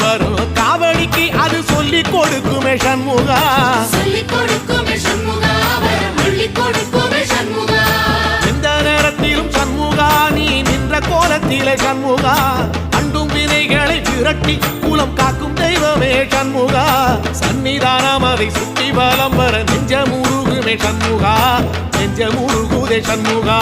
வரும் காவடிக்கு அது சொல்லி கொடுக்குமே சண்முகா, எந்த நேரத்திலும் சண்முகா நீ நின்ற கோலத்திலே சண்முகா, அண்டும் வினைகளை விரட்டி குலம் காக்கும் தெய்வமே சண்முகா, சன்னிதானம் அதை சுற்றி வலம் வர நெஞ்ச முருகுமே சண்முகா, நெஞ்ச முருகுதே சண்முகா.